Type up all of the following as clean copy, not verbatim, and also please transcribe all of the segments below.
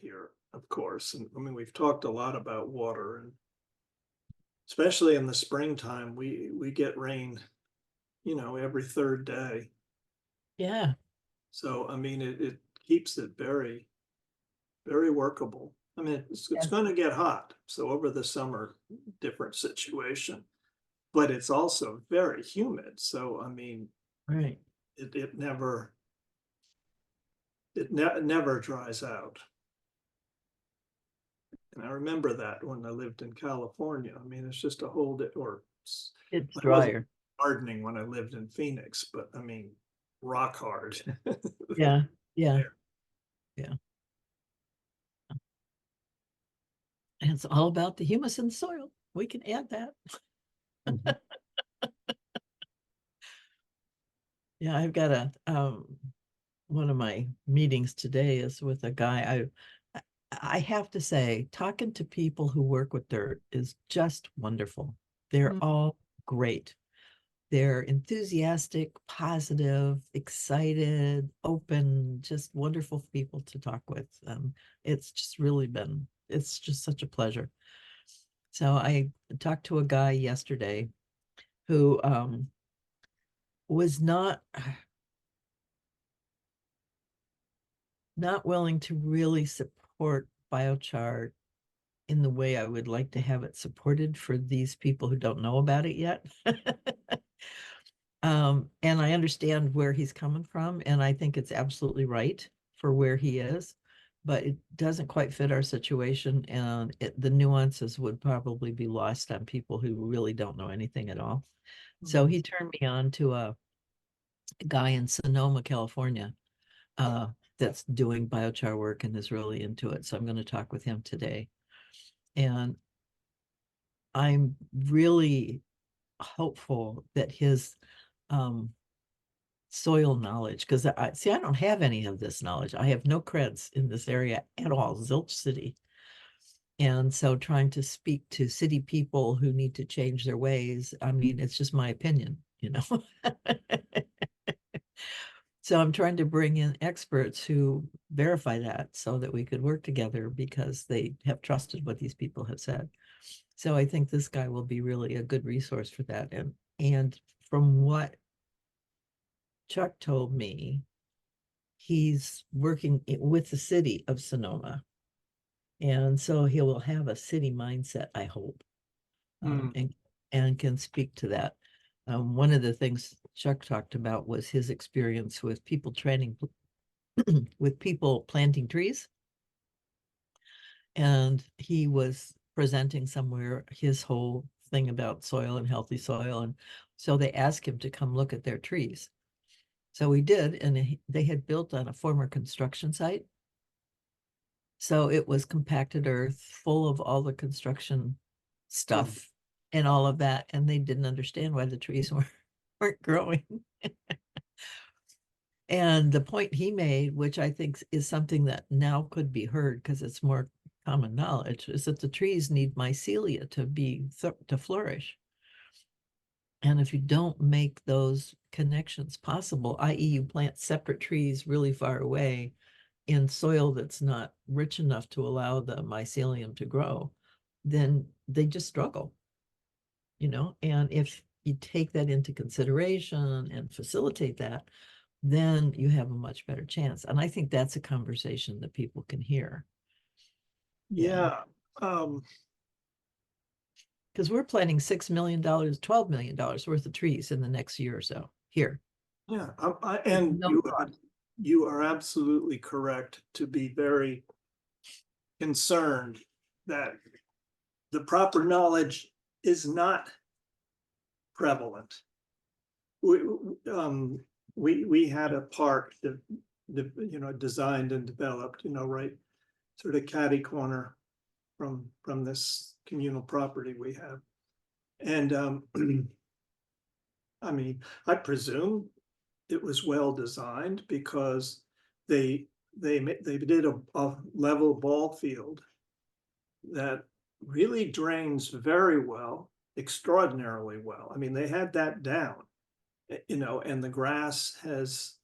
here, of course. And I mean, we've talked a lot about water, and especially in the springtime, we get rain, every third day. Yeah. So, I mean, it keeps it very, very workable. I mean, it's going to get hot. So over the summer, different situation, but it's also very humid. So, I mean, Right. it never dries out. And I remember that when I lived in California. I mean, it's just a whole, It's I wasn't drier. gardening when I lived in Phoenix, but I mean, rock hard. Yeah. Yeah. There. Yeah. And it's all about the humus in the soil. We can add that. Mhm. Yeah, I've got one of my meetings today is with a guy. I have to say, talking to people who work with dirt is just wonderful. They're Mm. all great. They're enthusiastic, positive, excited, open, just wonderful people to talk with. It's just such a pleasure. So I talked to a guy yesterday who was not willing to really support biochar in the way I would like to have it supported for these people who don't know about it yet. And I understand where he's coming from, and I think it's absolutely right for where he is, but it doesn't quite fit our situation, and the nuances would probably be lost on people who really don't know anything at all. So he turned me on to a guy in Sonoma, California, uh, that's doing biochar work and is really into it. So I'm going to talk with him today. And I'm really hopeful that his um, soil knowledge, because I don't have any of this knowledge. I have no creds in this area at all, zilch city. And so trying to speak to city people who need to change their ways, I mean, it's just my opinion, you know. So I'm trying to bring in experts who verify that so that we could work together because they have trusted what these people have said. So I think this guy will be really a good resource for that. And from what Chuck told me, he's working with the city of Sonoma. And so he will have a city mindset, I hope, Mm. and can speak to that. One of the things Chuck talked about was his experience with people training with people planting trees. And he was presenting somewhere his whole thing about soil and healthy soil. And so they asked him to come look at their trees. So we did, and they had built on a former construction site. So it was compacted earth full of all the construction stuff and all of that. And they didn't understand why the trees weren't growing. And the point he made, which I think is something that now could be heard because it's more common knowledge, is that the trees need mycelia to flourish. And if you don't make those connections possible, i.e., you plant separate trees really far away in soil that's not rich enough to allow the mycelium to grow, then they just struggle, you know? And if you take that into consideration and facilitate that, then you have a much better chance. And I think that's a conversation that people can hear. Yeah. Because we're planting $6 million, $12 million worth of trees in the next year or so here. Yeah. And No cost. you are absolutely correct to be very concerned that the proper knowledge is not prevalent. We had a park that designed and developed, right sort of catty corner from this communal property we have. And I mean, I presume it was well designed because they did a level ball field that really drains very well, extraordinarily well. I mean, they had that down, and the grass has,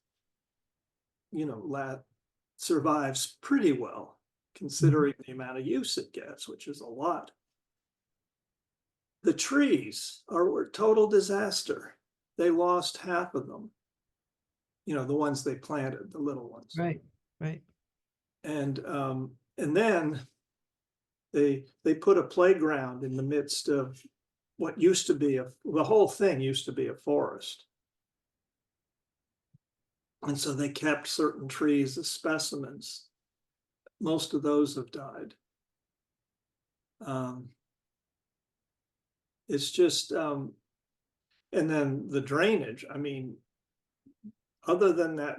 survives pretty well considering the amount of use it gets, which is a lot. The trees were a total disaster. They lost half of them. You know, the ones they planted, the little ones. Right, right. And then they put a playground in the midst of what used to be the whole thing used to be a forest. And so they kept certain trees as specimens. Most of those have died. It's just, and then the drainage, I mean, other than that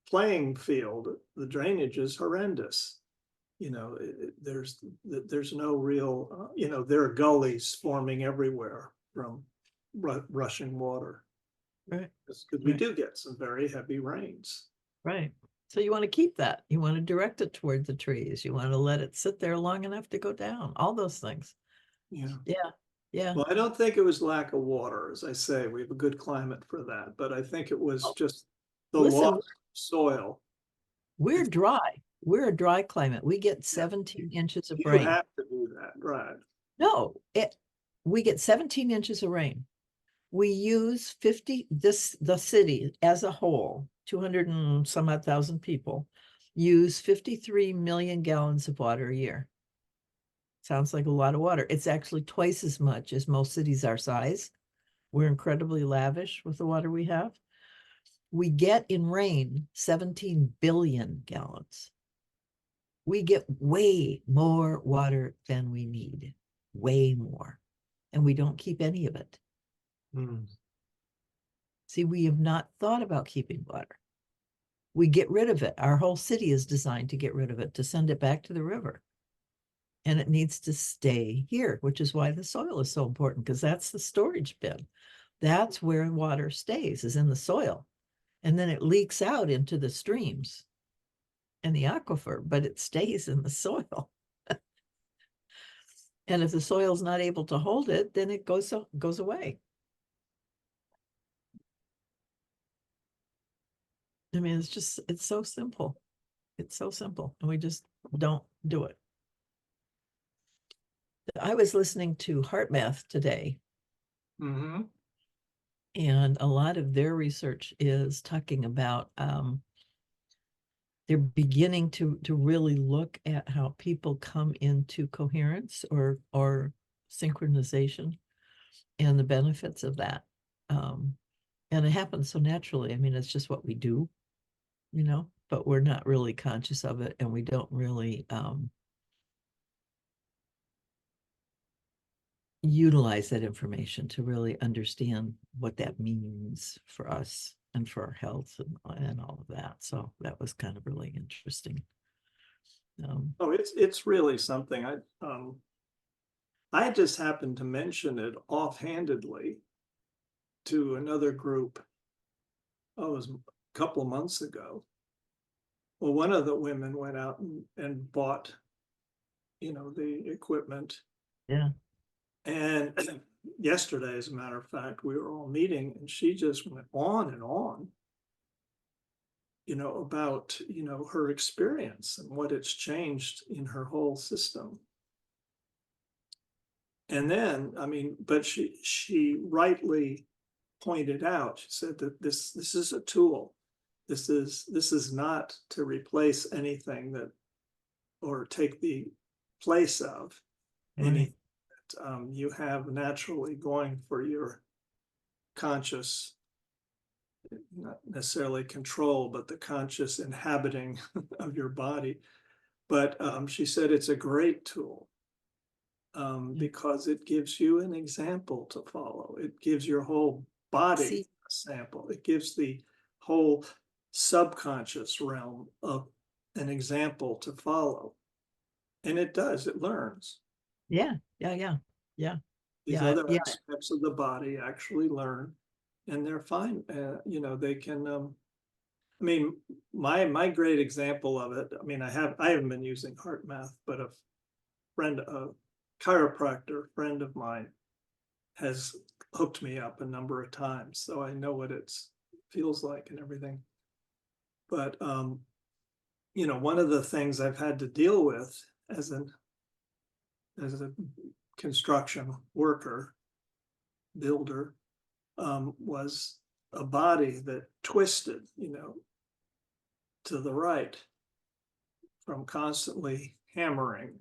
playing field, the drainage is horrendous. You know, there's no real, you know, there are gullies forming everywhere from rushing water. Right. Because we do get some very heavy rains. Right. So you want to keep that. You want to direct it toward the trees. You want to let it sit there long enough to go down. All those things. Yeah. Yeah. Yeah. Well, I don't think it was lack of water, as I say. We have a good climate for that, but I think it was Oh, just the listen, loss of soil. we're dry. We're a dry climate. We get 17 inches of You rain. have to do that, right? No, we get 17 inches of rain. We use the city as a whole, 200 and some odd thousand people, use 53 million gallons of water a year. Sounds like a lot of water. It's actually twice as much as most cities our size. We're incredibly lavish with the water we have. We get in rain 17 billion gallons. We get way more water than we need, way more. And we don't keep any of it. See, we have not thought about keeping water. We get rid of it. Our whole city is designed to get rid of it, to send it back to the river. And it needs to stay here, which is why the soil is so important, because that's the storage bin. That's where water stays, is in the soil. And then it leaks out into the streams and the aquifer, but it stays in the soil. And if the soil's not able to hold it, then it goes away. I mean, it's so simple. It's so simple, and we just don't do it. I was listening to Heart Math today, Mm-hmm. and a lot of their research is talking about they're beginning to really look at how people come into coherence or synchronization and the benefits of that. And it happens so naturally. I mean, it's just what we do, you know, but we're not really conscious of it, and we don't really utilize that information to really understand what that means for us and for our health and all of that. So that was kind of really interesting. Oh, it's really something. I just happened to mention it offhandedly to another group. Oh, it was a couple of months ago. Well, one of the women went out and bought, you know, the equipment. Yeah. And yesterday, as a matter of fact, we were all meeting, and she just went on and on, you know, about, you know, her experience and what it's changed in her whole system. And then, I mean, but she rightly pointed out, she said that this is a tool. This is not to replace anything that, or take the place of anything that you have naturally going for your conscious, not necessarily control, but the conscious inhabiting of your body. But she said it's a great tool because it gives you an example to follow. It gives your whole body a sample. It gives the whole subconscious realm of an example to follow. And it does, it learns. Yeah. These other aspects of the body actually learn, and they're fine. You know, they can, I mean, my great example of it, I mean, I haven't been using Heart Math, but a chiropractor friend of mine has hooked me up a number of times, so I know what it feels like and everything. But you know, one of the things I've had to deal with as a construction worker, builder, was a body that twisted, to the right from constantly hammering.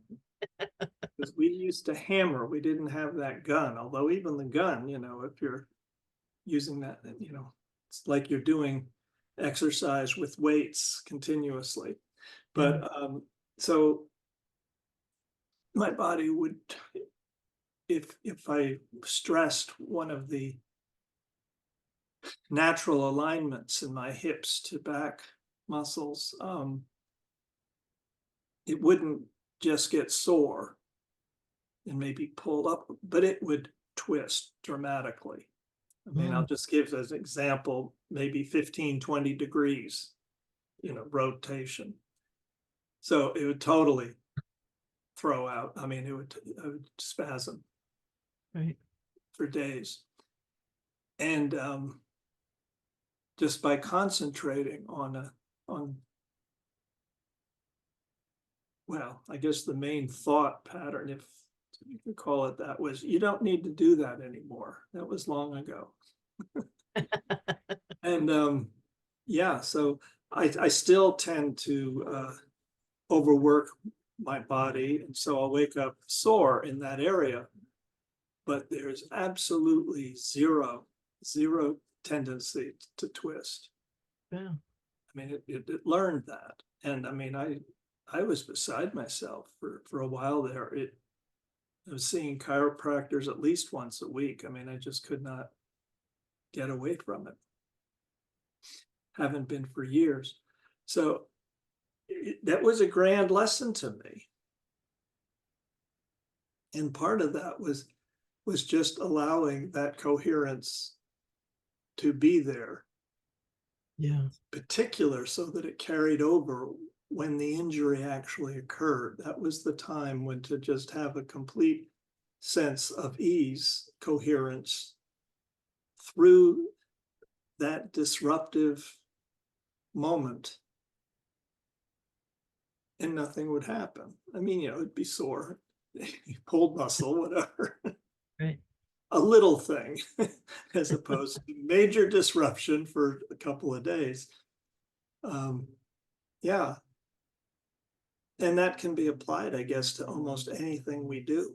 Because we used to hammer, we didn't have that gun. Although even the gun, if you're using that, it's like you're doing exercise with weights continuously. But so my body would, if I stressed one of the natural alignments in my hips to back muscles, it wouldn't just get sore and maybe pull up, but it would twist dramatically. I mean, I'll just give as an example, maybe 15, 20 degrees, rotation. So it would totally throw out. I mean, it would spasm Right. for days. And just by concentrating on well, I guess the main thought pattern, if you could call it that, was you don't need to do that anymore. That was long ago. And yeah, so I still tend to overwork my body, and so I'll wake up sore in that area. But there's absolutely zero tendency to twist. Yeah. I mean, it learned that, and I mean, I was beside myself for a while there. I was seeing chiropractors at least once a week. I mean, I just could not get away from it. Haven't been for years. So that was a grand lesson to me. And part of that was just allowing that coherence to be there. Yeah. Particular so that it carried over when the injury actually occurred. That was the time when to just have a complete sense of ease, coherence through that disruptive moment, and nothing would happen. I mean, it'd be sore, pulled muscle, whatever. Right. A little thing, as opposed to major disruption for a couple of days. Yeah. And that can be applied, I guess, to almost anything we do.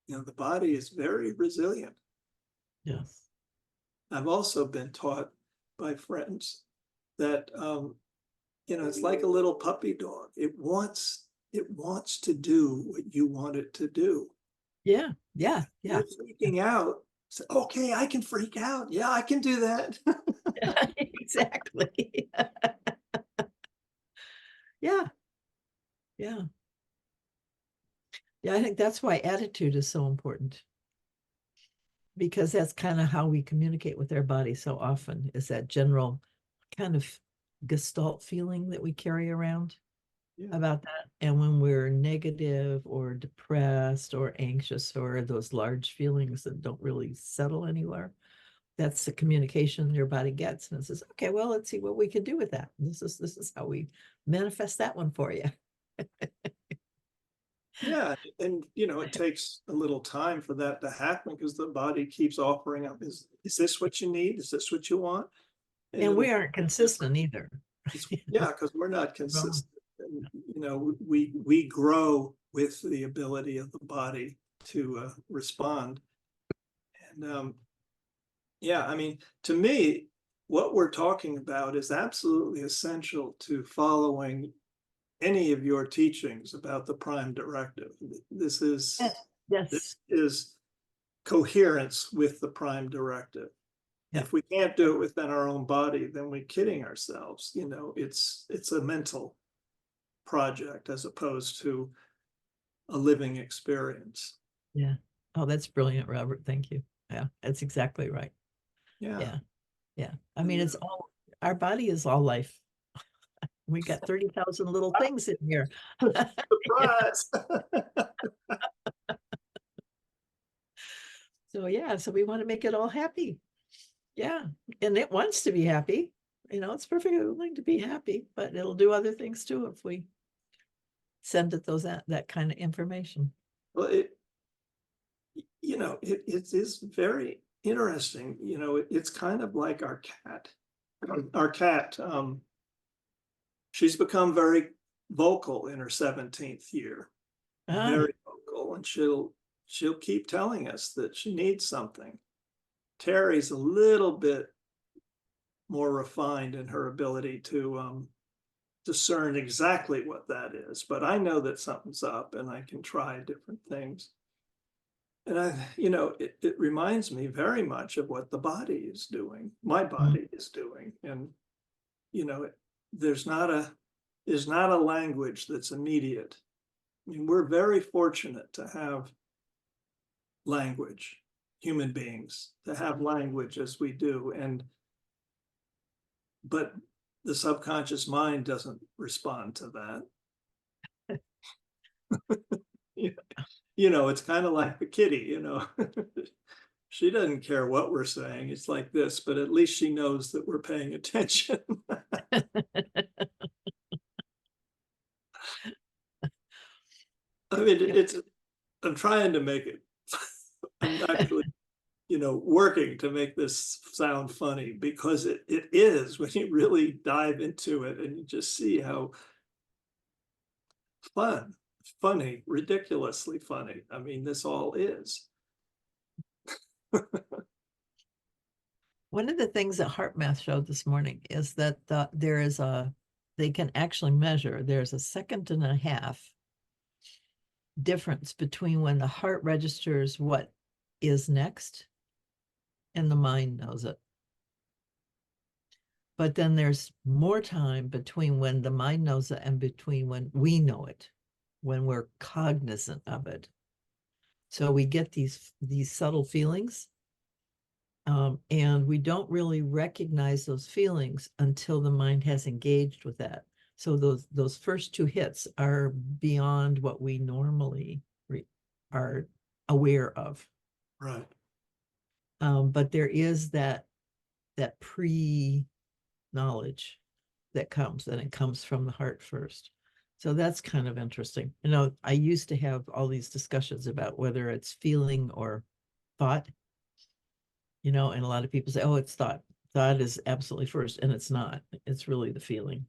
The body is very resilient. Yes. I've also been taught by friends that, it's like a little puppy dog. It wants to do what you want it to do. Yeah. Yeah. Yeah. You're freaking out. So, okay, I can freak out. Yeah, I can do that. Exactly. Yeah. Yeah. Yeah, I think that's why attitude is so important. Because that's kind of how we communicate with our body so often, is that general kind of gestalt feeling that we carry around about that. And when we're negative or depressed or anxious or those large feelings that don't really settle anywhere, that's the communication your body gets. And it says, okay, well, let's see what we can do with that. This is how we manifest that one for you. Yeah, and it takes a little time for that to happen because the body keeps offering up, is this what you need? Is this what you want? And we aren't consistent either. Yeah, because we're not consistent. And, we grow with the ability of the body to respond. And yeah, I mean, to me, what we're talking about is absolutely essential to following any of your teachings about the prime directive. This is coherence with the prime directive. Yeah. If we can't do it within our own body, then we're kidding ourselves. It's a mental project as opposed to a living experience. Yeah. Oh, that's brilliant, Robert. Thank you. Yeah, that's exactly right. Yeah. Yeah. Yeah. I mean, it's all, our body is all life. We got 30,000 little things in here. Surprise. So yeah, so we want to make it all happy. Yeah. And it wants to be happy. It's perfectly willing to be happy, but it'll do other things too if we send it that kind of information. Well, it is very interesting. It's kind of like our cat. Our cat, she's become very vocal in her 17th year, very vocal, and she'll keep telling us that she needs something. Terry's a little bit more refined in her ability to discern exactly what that is, but I know that something's up and I can try different things. And it reminds me very much of what the body is doing, my body is doing. And, there's not a language that's immediate. I mean, we're very fortunate to have language, human beings, to have language as we do. But the subconscious mind doesn't respond to that. It's kind of like a kitty, she doesn't care what we're saying. It's like this, but at least she knows that we're paying attention. I mean, I'm trying to make it, I'm actually, working to make this sound funny, because it is, when you really dive into it and you just see how funny, ridiculously funny. I mean, this all is. One of the things that HeartMath showed this morning is that they can actually measure, there's a 1.5 seconds difference between when the heart registers what is next and the mind knows it. But then there's more time between when the mind knows it and between when we know it, when we're cognizant of it. So we get these subtle feelings, and we don't really recognize those feelings until the mind has engaged with that. So those first 2 hits are beyond what we normally are aware of. Right. But there is that pre-knowledge that comes, and it comes from the heart first. So that's kind of interesting. I used to have all these discussions about whether it's feeling or thought, and a lot of people say, oh, it's thought. Thought is absolutely first, and it's not. It's really the feeling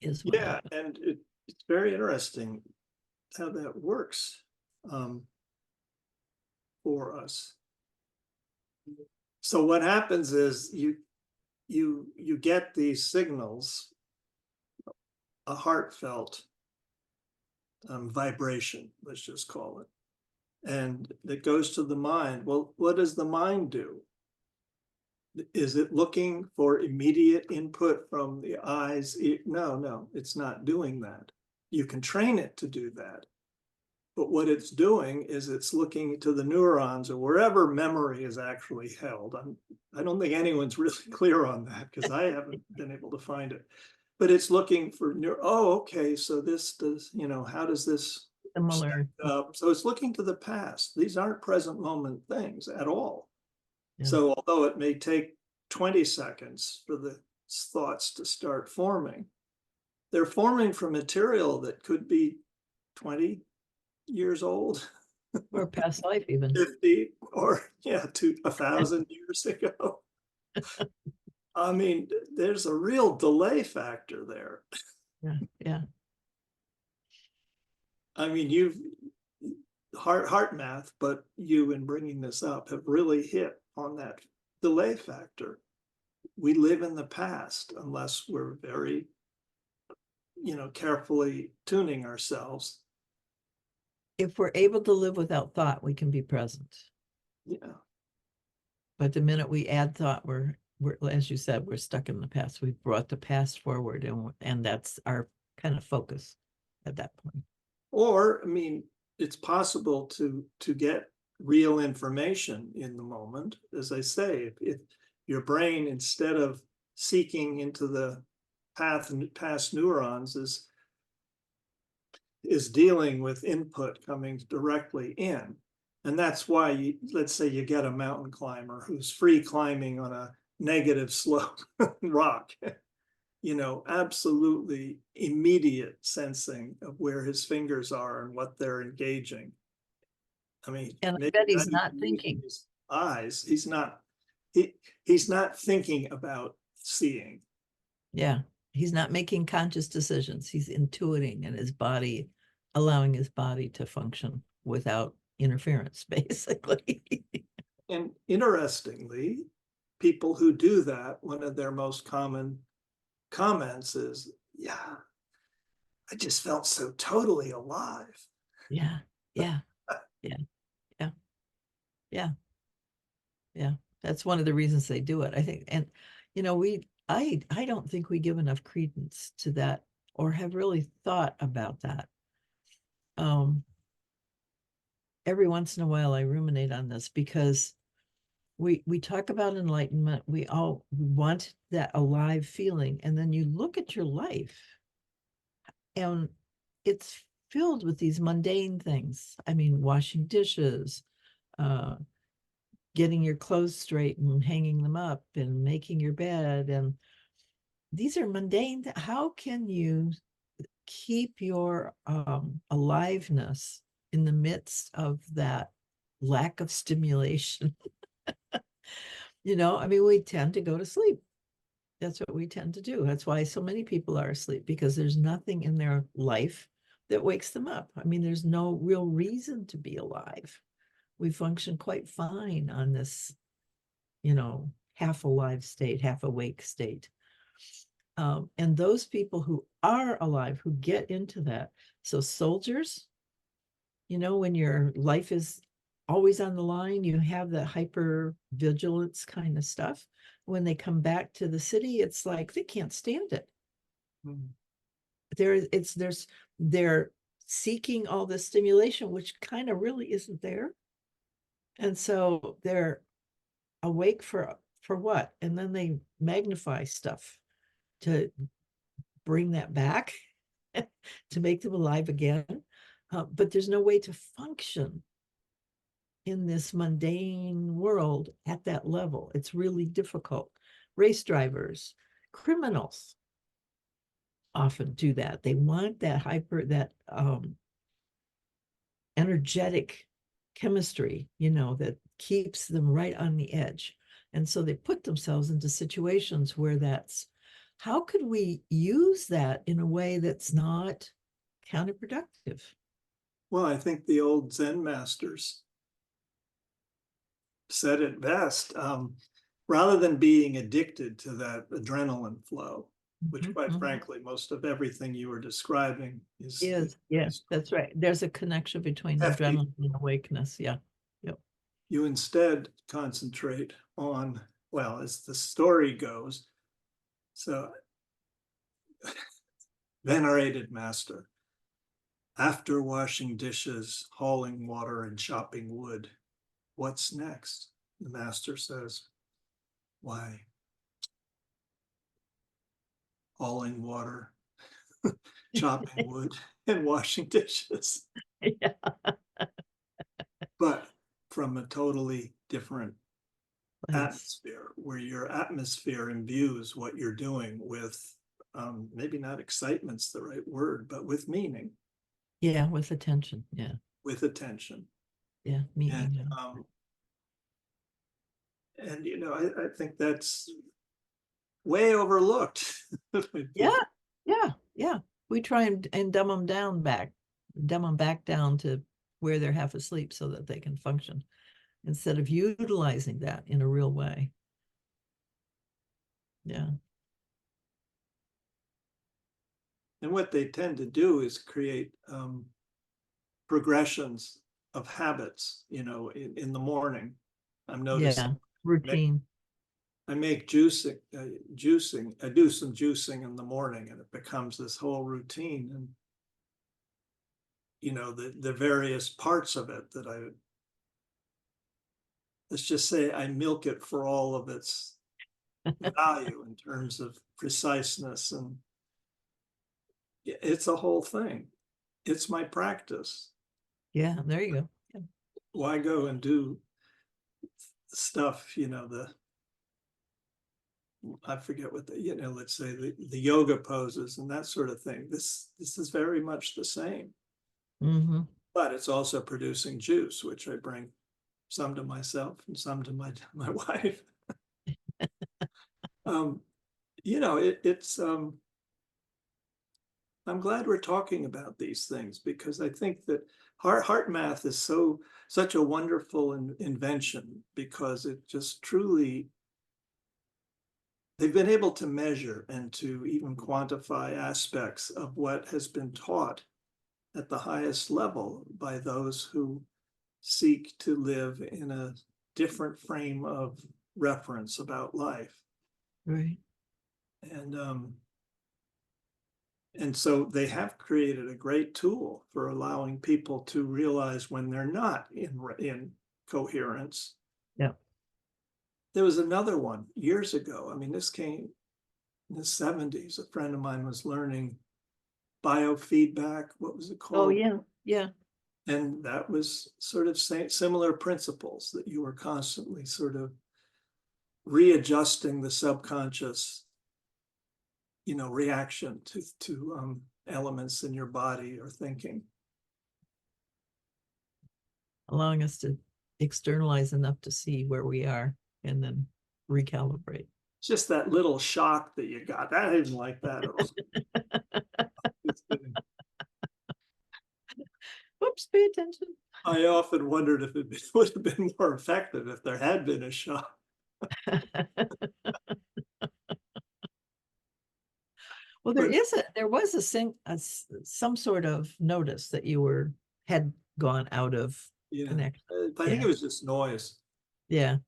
is what happens. And it's very interesting how that works for us. So what happens is you get these signals, a heartfelt vibration, let's just call it, and it goes to the mind. Well, what does the mind do? Is it looking for immediate input from the eyes? No, it's not doing that. You can train it to do that. But what it's doing is it's looking to the neurons or wherever memory is actually held. I don't think anyone's really clear on that, because I haven't been able to find it. But it's looking for, okay, so this does, how does this Similar. So it's looking to the past. These aren't present moment things at all. Yeah. So although it may take 20 seconds for the thoughts to start forming, they're forming from material that could be 20 years old. Or past life even. 50 or to 1,000 years ago. I mean, there's a real delay factor there. Yeah. I mean, you've HeartMath, but you, in bringing this up, have really hit on that delay factor. We live in the past unless we're very, carefully tuning ourselves. If we're able to live without thought, we can be present. Yeah. But the minute we add thought, we're as you said, we're stuck in the past. We've brought the past forward, and that's our kind of focus at that point. Or, I mean, it's possible to get real information in the moment. As I say, if your brain, instead of seeking into the past neurons, is dealing with input coming directly in. And that's why let's say you get a mountain climber who's free climbing on a negative slope rock. absolutely immediate sensing of where his fingers are and what they're engaging. I mean, And I maybe bet he's not not even using thinking. his eyes. He's not thinking about seeing. Yeah. He's not making conscious decisions. He's intuiting, and his body, allowing his body to function without interference, basically. And interestingly, people who do that, one of their most common comments is, yeah, I just felt so totally alive. Yeah. Yeah. Yeah. Yeah. Yeah. Yeah. That's one of the reasons they do it, I think. And I don't think we give enough credence to that or have really thought about that. Um, every once in a while I ruminate on this because we talk about enlightenment. We all want that alive feeling. And then you look at your life and it's filled with these mundane things. I mean, washing dishes, uh, getting your clothes straight and hanging them up and making your bed. And these are mundane. How can you keep your aliveness in the midst of that lack of stimulation? I mean, we tend to go to sleep. That's what we tend to do. That's why so many people are asleep, because there's nothing in their life that wakes them up. I mean, there's no real reason to be alive. We function quite fine on this, half alive state, half awake state. And those people who are alive, who get into that. So soldiers, when your life is always on the line, you have that hyper vigilance kind of stuff. When they come back to the city, it's like they can't stand it. Mm. They're seeking all this stimulation, which kind of really isn't there. And so they're awake for what? And then they magnify stuff to bring that back, to make them alive again. But there's no way to function in this mundane world at that level. It's really difficult. Race drivers, criminals often do that. They want that energetic chemistry, that keeps them right on the edge. And so they put themselves into situations where how could we use that in a way that's not counterproductive? Well, I think the old Zen masters said it best. Rather than being addicted to that adrenaline flow, which quite frankly, most of everything you were describing is Yeah, that's right. There's a connection between hefty. adrenaline and awakeness. Yeah. Yep. You instead concentrate on, well, as the story goes, so venerated master, after washing dishes, hauling water, and chopping wood, what's next? The master says, why, hauling water, chopping wood, and washing dishes. Yeah. But from a totally different Place. atmosphere, where your atmosphere imbues what you're doing with, maybe not excitement's the right word, but with meaning. Yeah, with attention. Yeah. With attention. Yeah. And, Meaning. Yeah. I think that's way overlooked. Yeah. Yeah. Yeah. We try and dumb them back down to where they're half asleep so that they can function, instead of utilizing that in a real way. Yeah. And what they tend to do is create progressions of habits, in the morning. I'm noticing. Yeah. Routine. I make juicing. I do some juicing in the morning, and it becomes this whole routine. And the various parts of it that let's just say I milk it for all of its value in terms of preciseness, and it's a whole thing. It's my practice. Yeah. There you go. Yeah. Why go and do stuff, I forget what let's say the yoga poses and that sort of thing. This is very much the same, but it's also producing juice, which I bring some to myself and some to my wife. It's I'm glad we're talking about these things because I think that heart math is such a wonderful invention because it just truly they've been able to measure and to even quantify aspects of what has been taught at the highest level by those who seek to live in a different frame of reference about life. Right. And so they have created a great tool for allowing people to realize when they're not in coherence. Yeah. There was another one years ago. I mean, this came in the 70s. A friend of mine was learning biofeedback. What was it called? Oh, yeah. Yeah. And that was sort of similar principles that you were constantly sort of readjusting the subconscious, reaction to elements in your body or thinking. Allowing us to externalize enough to see where we are and then recalibrate. Just that little shock that you got. I didn't like that at all. Whoops, pay attention. I often wondered if it would have been more effective if there had been a shock. Well, there was some sort of notice that you had gone out of connection. I think it was just noise. Yeah.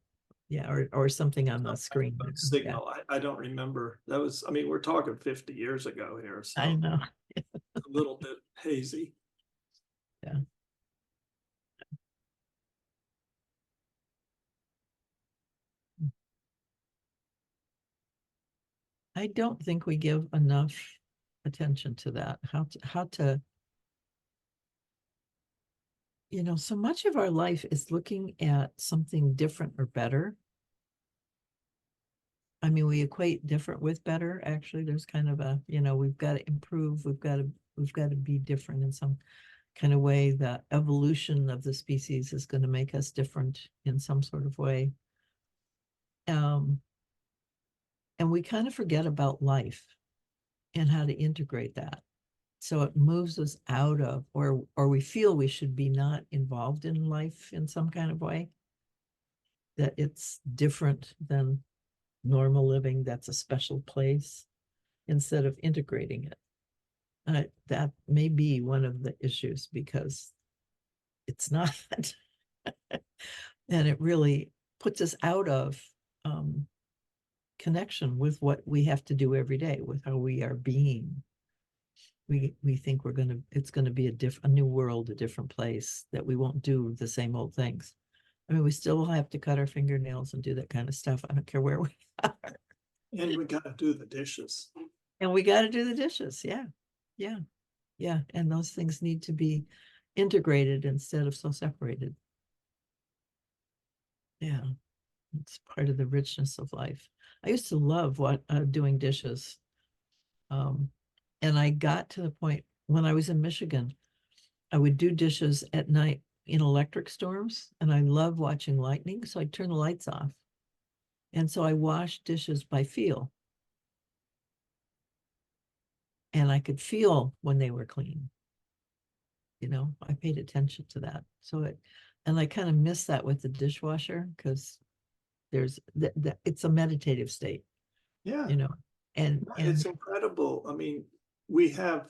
Yeah. Or something on the screen. Signal. Yeah. I don't remember. That was, I mean, we're talking 50 years ago here. So I know. a little bit hazy. Yeah. I don't think we give enough attention to that. How to so much of our life is looking at something different or better. I mean, we equate different with better. Actually, there's kind of a, we've got to improve. We've got to be different in some kind of way. The evolution of the species is going to make us different in some sort of way. And we kind of forget about life and how to integrate that. So it moves us out of, or we feel we should be not involved in life in some kind of way, that it's different than normal living, that's a special place, instead of integrating it. That may be one of the issues because it's not. And it really puts us out of connection with what we have to do every day, with how we are being. We think it's going to be a new world, a different place, that we won't do the same old things. I mean, we still have to cut our fingernails and do that kind of stuff. I don't care where we are. And we got to do the dishes. And we got to do the dishes. Yeah. Yeah. Yeah. And those things need to be integrated instead of so separated. Yeah. It's part of the richness of life. I used to love doing dishes. And I got to the point when I was in Michigan, I would do dishes at night in electric storms, and I love watching lightning. So I'd turn the lights off. And so I washed dishes by feel. And I could feel when they were clean. I paid attention to that. And I kind of miss that with the dishwasher because it's a meditative state. Yeah. And it's incredible. I mean, we have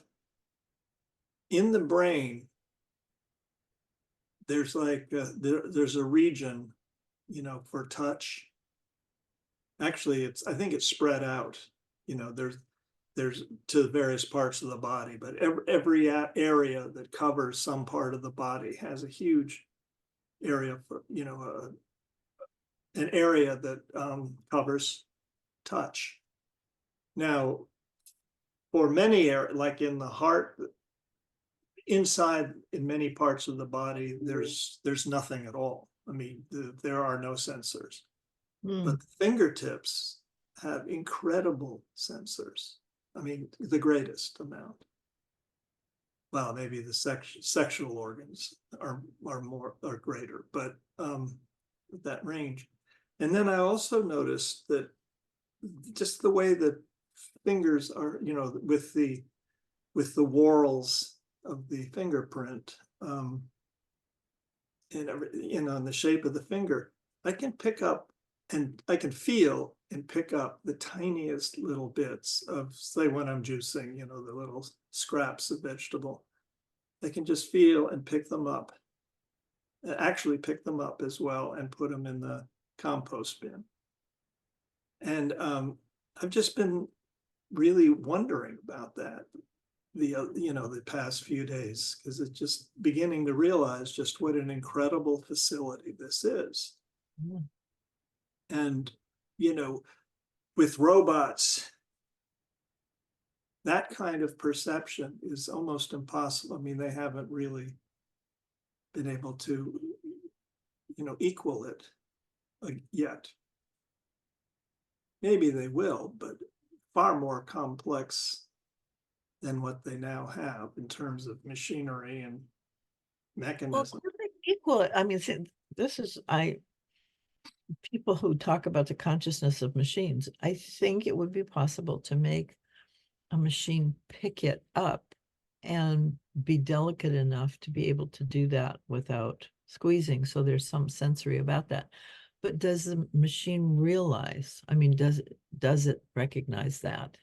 in the brain, there's like there's a region, for touch. Actually, I think it's spread out. There's to various parts of the body, but every area that covers some part of the body has a huge area for an area that covers touch. Now, for many areas, like in the heart, inside in many parts of the body, there's nothing at all. I mean, there are no sensors. But the fingertips have incredible sensors. I mean, the greatest amount. Well, maybe the sexual organs are greater, but that range. And then I also noticed that just the way that fingers are, with the whorls of the fingerprint, and on the shape of the finger, I can pick up and I can feel and pick up the tiniest little bits of, say, when I'm juicing, the little scraps of vegetable. I can just feel and pick them up, actually pick them up as well, and put them in the compost bin. And I've just been really wondering about that the past few days, because it's just beginning to realize just what an incredible facility this is. Yeah. And with robots, that kind of perception is almost impossible. I mean, they haven't really been able to equal it yet. Maybe they will, but far more complex than what they now have in terms of machinery and Well, mechanism. could they equal it? I mean, this is, people who talk about the consciousness of machines, I think it would be possible to make a machine pick it up and be delicate enough to be able to do that without squeezing. So there's some sensory about that. But does the machine realize? I mean, does it recognize that?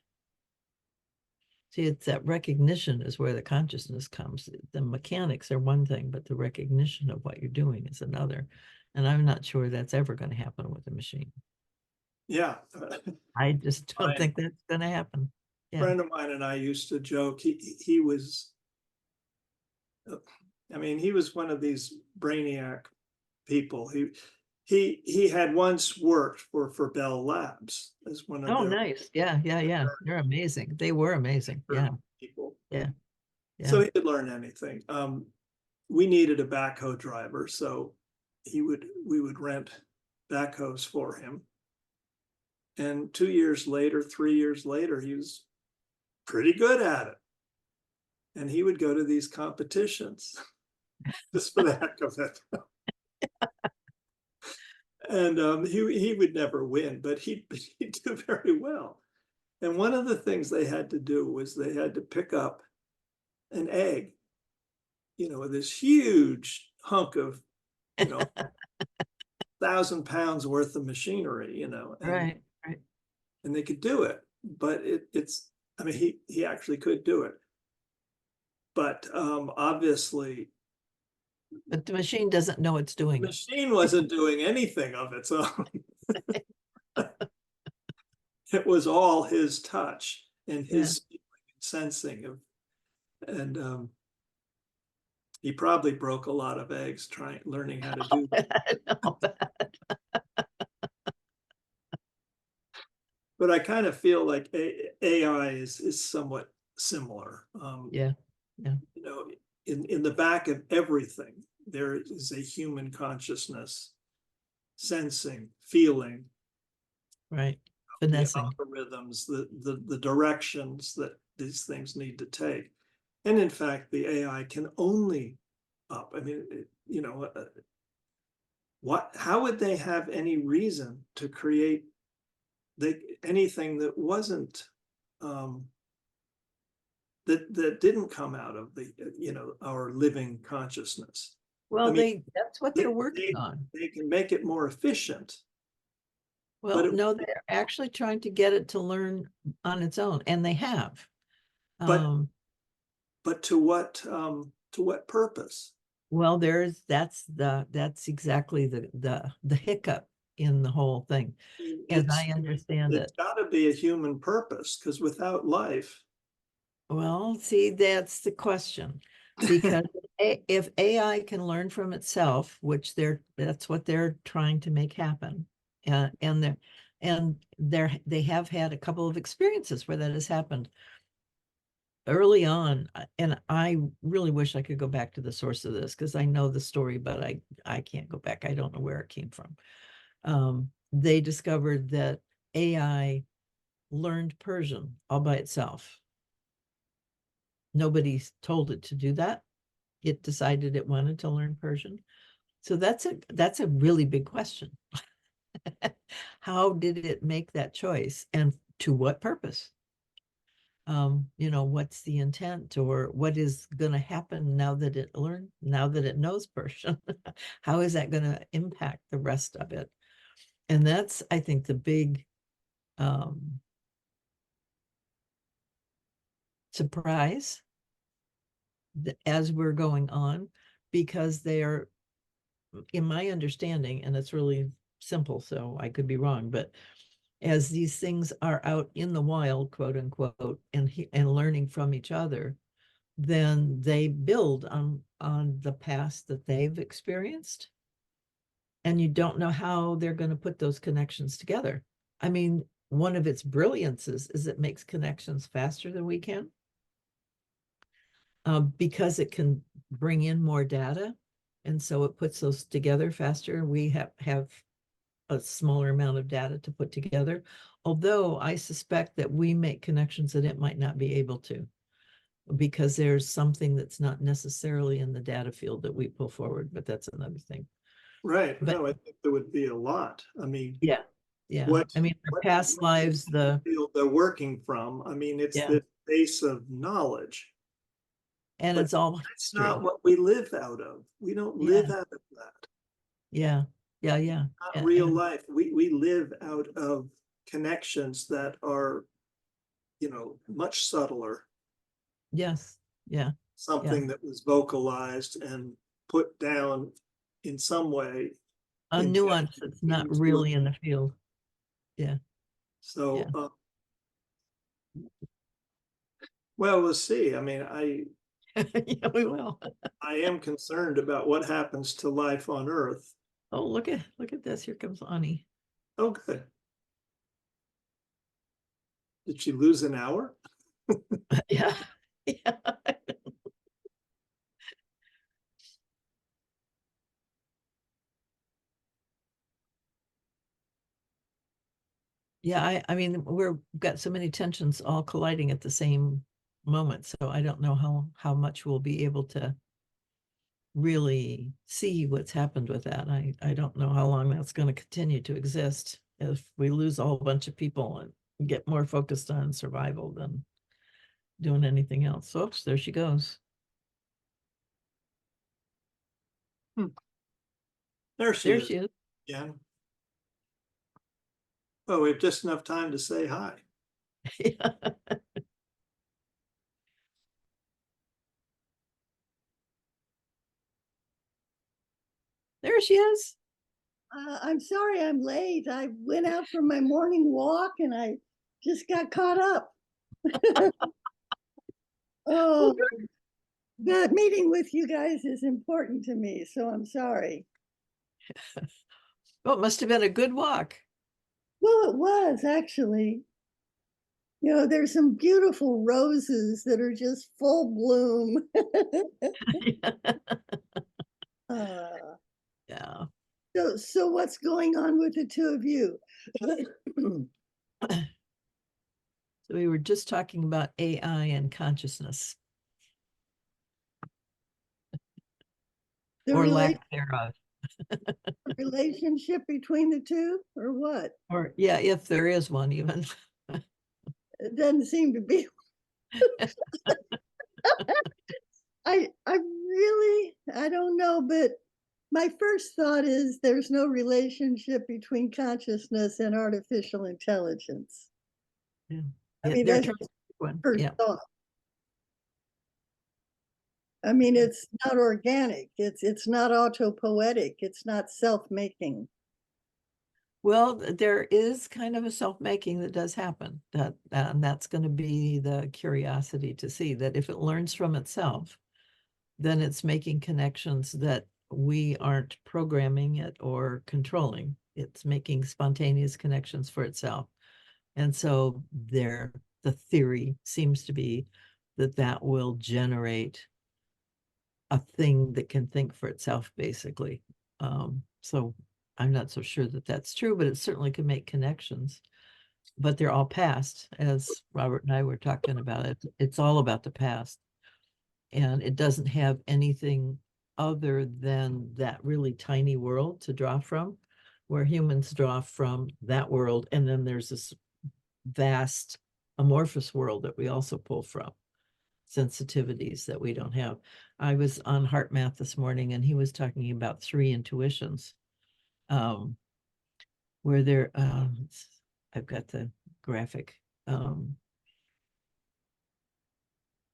See, it's that recognition is where the consciousness comes. The mechanics are one thing, but the recognition of what you're doing is another. And I'm not sure that's ever going to happen with a machine. Yeah. I just don't think that's going to happen. A friend of mine and I used to joke, he was, I mean, he was one of these brainiac people. He had once worked for Bell Labs as one of Oh, their nice. Yeah. They're amazing. They were amazing. Yeah. people. Yeah. So he could learn anything. We needed a backhoe driver, so we would rent backhoes for him. And 2 years later, 3 years later, he was pretty good at it. And he would go to these competitions just for the heck of it. And he would never win, but he'd do very well. And one of the things they had to do was they had to pick up an egg, this huge hunk of, 1,000 pounds worth of machinery, Right. and they could do it. But I mean, he actually could do it. But obviously, But the machine doesn't know it's the doing it. machine wasn't doing anything of its own. It was all his touch and his sensing of, and he probably broke a lot of eggs learning how to do that. But I kind of feel like AI is somewhat similar. Yeah. In the back of everything, there is a human consciousness, sensing, feeling, Right. Finessing. the algorithms, the directions that these things need to take. And in fact, the AI can only up. I mean, how would they have any reason to create anything that wasn't that didn't come out of our living consciousness? Well, I mean, that's what they're working on. They can make it more efficient. Well, no, they're actually trying to get it to learn on its own, and they have. But to what purpose? Well, that's exactly the hiccup in the whole thing, as I understand it. It's got to be a human purpose, because without life. Well, see, that's the question, because if AI can learn from itself, which that's what they're trying to make happen, and they have had a couple of experiences where that has happened early on, and I really wish I could go back to the source of this because I know the story, but I can't go back. I don't know where it came from. They discovered that AI learned Persian all by itself. Nobody told it to do that. It decided it wanted to learn Persian. So that's a really big question. How did it make that choice, and to what purpose? What's the intent, or what is going to happen now that it knows Persian? How is that going to impact the rest of it? And that's, I think, the big surprise as we're going on, because they are, in my understanding, and it's really simple, so I could be wrong, but as these things are out in the wild, quote unquote, and learning from each other, then they build on the past that they've experienced. And you don't know how they're going to put those connections together. I mean, one of its brilliances is it makes connections faster than we can, because it can bring in more data. And so it puts those together faster. We have a smaller amount of data to put together, although I suspect that we make connections that it might not be able to, because there's something that's not necessarily in the data field that we pull forward, but that's another thing. Right. But No, I think there would be a lot. I mean, yeah, what I mean, our what past lives, field they're working from. I mean, it's yeah, this base of knowledge, and but it's all that's history. not what we live out of. We don't live Yeah, out of that. yeah, yeah. Not real life. We live out of connections that are, much subtler. Yes, yeah, Something that was vocalized and put down in some way, a embedded nuance that's not into really in it. the field. Yeah, So, yeah. well, we'll see. I mean, Yeah, we will. I am concerned about what happens to life on Earth. Oh, look at this. Here comes Ani. Oh, good. Did she lose an hour? Yeah. Yeah. Yeah, I mean, we've got so many tensions all colliding at the same moment. So I don't know how much we'll be able to really see what's happened with that. I don't know how long that's going to continue to exist if we lose a whole bunch of people and get more focused on survival than doing anything else. Oops, there she goes. There she There is. she is. Yeah. Oh, we have just enough time to say hi. Yeah. There she is. I'm sorry I'm late. I went out for my morning walk and I just got caught up. Oh, the meeting with you guys is important to me, so I'm sorry. Oh, it must have been a good walk. Well, it was actually. There's some beautiful roses that are just full bloom. uh, Yeah. so what's going on with the two of you? So we were just talking about AI and consciousness, The or lack thereof. relationship between the two, or what? Or yeah, if there is one even. It doesn't seem to be. I don't know, but my first thought is there's no relationship between consciousness and artificial intelligence. Yeah. I Yeah, mean, they're that's trying to pick one. first Yeah. thought. I mean, it's not organic. It's not autopoetic. It's not self-making. Well, there is kind of a self-making that does happen. And that's going to be the curiosity to see that if it learns from itself, then it's making connections that we aren't programming it or controlling. It's making spontaneous connections for itself. And so the theory seems to be that will generate a thing that can think for itself, basically. So I'm not so sure that that's true, but it certainly can make connections. but they're all past, as Robert and I were talking about it. It's all about the past. And it doesn't have anything other than that really tiny world to draw from, where humans draw from that world. And then there's this vast amorphous world that we also pull from, sensitivities that we don't have. I was on Heart Math this morning, and he was talking about 3 intuitions, where there, I've got the graphic.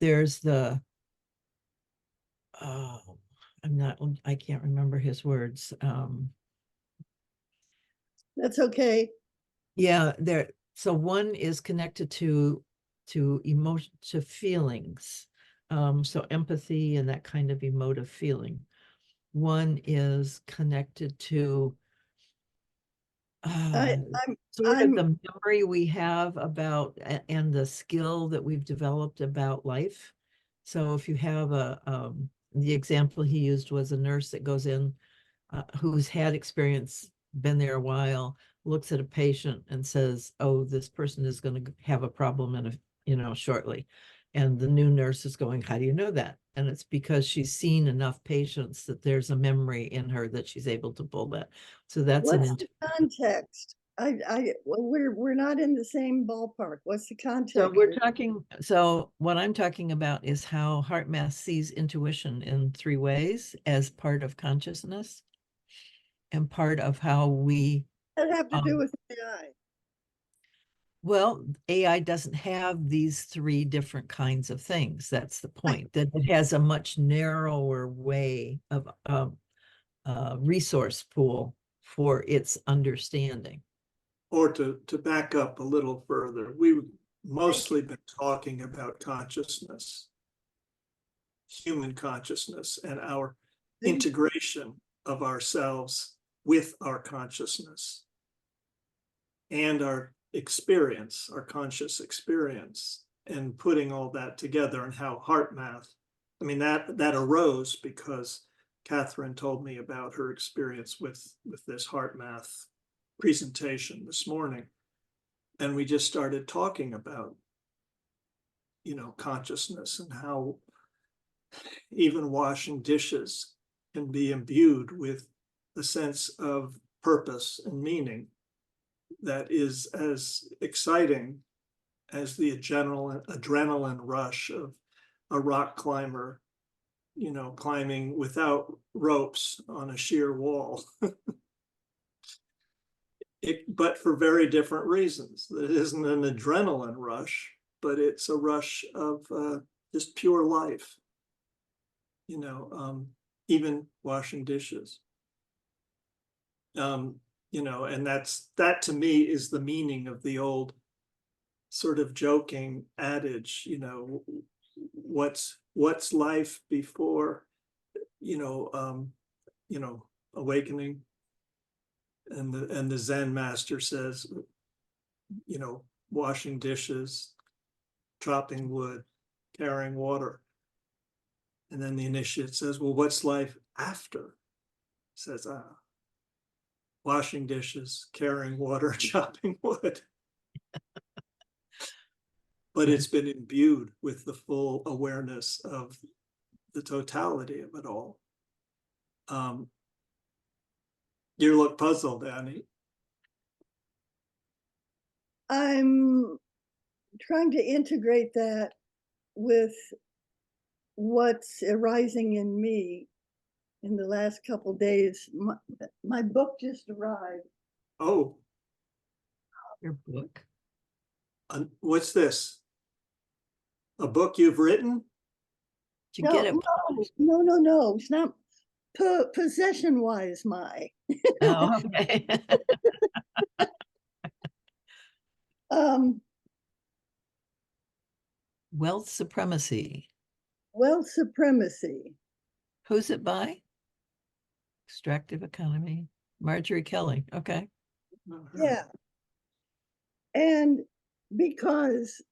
There's the, I can't remember his words. That's okay. Yeah, there. So one is connected to emotion, to feelings. So empathy and that kind of emotive feeling. One is connected to I, sort of I'm, the memory we have about and the skill that we've developed about life. So if you have the example he used was a nurse that goes in who's had experience, been there a while, looks at a patient and says, "Oh, this person is going to have a problem shortly." And the new nurse is going, "How do you know that?" And it's because she's seen enough patients that there's a memory in her that she's able to pull that. So that's what's the context? Well, we're not in the same ballpark. What's the context? So what I'm talking about is how Heart Math sees intuition in 3 ways as part of consciousness and part of how we That have to do with AI. Well, AI doesn't have these 3 different kinds of things. That's the point, that it has a much narrower way of resource pool for its understanding. Or to back up a little further, we've mostly been talking about consciousness, human consciousness, and our integration of ourselves with our consciousness and our experience, our conscious experience, and putting all that together, and how Heart Math, I mean, that arose because Kathryn told me about her experience with this Heart Math presentation this morning. And we just started talking about, consciousness and how even washing dishes can be imbued with a sense of purpose and meaning that is as exciting as the adrenaline rush of a rock climber, climbing without ropes on a sheer wall. But for very different reasons. It isn't an adrenaline rush, but it's a rush of just pure life, even washing dishes. And that to me is the meaning of the old sort of joking adage, what's life before, awakening. And the Zen master says, washing dishes, chopping wood, carrying water. And then the initiate says, well, what's life after? Says, washing dishes, carrying water, chopping wood. But it's been imbued with the full awareness of the totality of it all. You look puzzled, Annie. I'm trying to integrate that with what's arising in me in the last couple of days. My book just arrived. Oh, Your book? what's this? A book you've written? Did you get it? No. It's not possession-wise, my. Oh, okay. Wealth Supremacy. Wealth Supremacy. Who's it by? Extractive Economy. Marjorie Kelly. Okay. Yeah. And because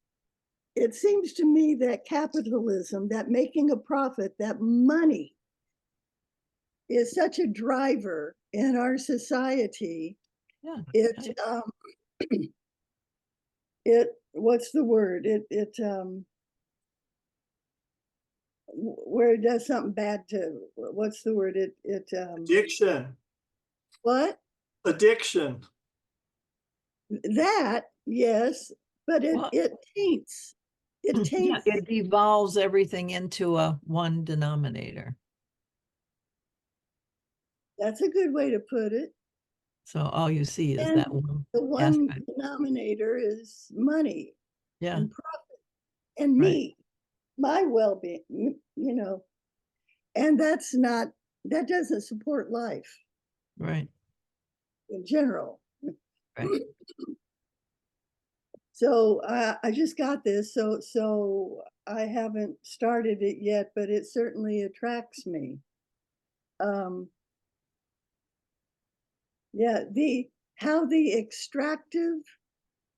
it seems to me that capitalism, that making a profit, that money is such a driver in our society. Yeah. It what's the word? Where it does something bad to, what's the word? Addiction. What? Addiction. That, yes, but Well, it taints. It yeah, taints. it devolves everything into a one denominator. That's a good way to put it. So all you see is And that one the one aspect. denominator is money Yeah, and profit and right, me, my well-being, and that doesn't support life right, in general. right. So I just got this, so I haven't started it yet, but it certainly attracts me. Yeah, how the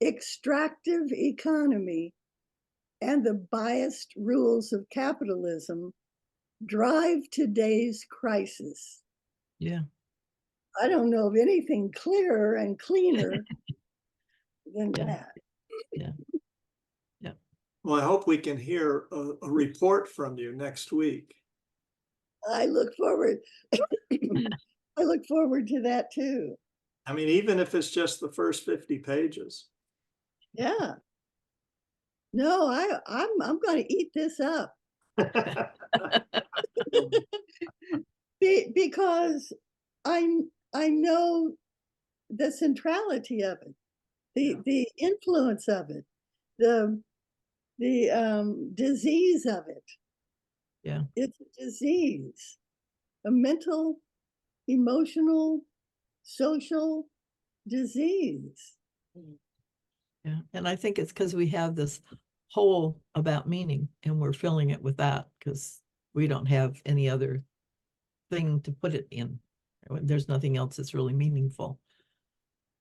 extractive economy and the biased rules of capitalism drive today's crisis. Yeah. I don't know of anything clearer and cleaner than Yeah. that. Yeah. Yeah. Well, I hope we can hear a report from you next week. I look forward. I look forward to that too. I mean, even if it's just the first 50 pages. Yeah. No, I'm going to eat this up because I know the centrality of it, the influence of it, the disease of it. Yeah. It's a disease, a mental, emotional, social disease. Yeah. And I think it's because we have this hole about meaning and we're filling it with that because we don't have any other thing to put it in. There's nothing else that's really meaningful.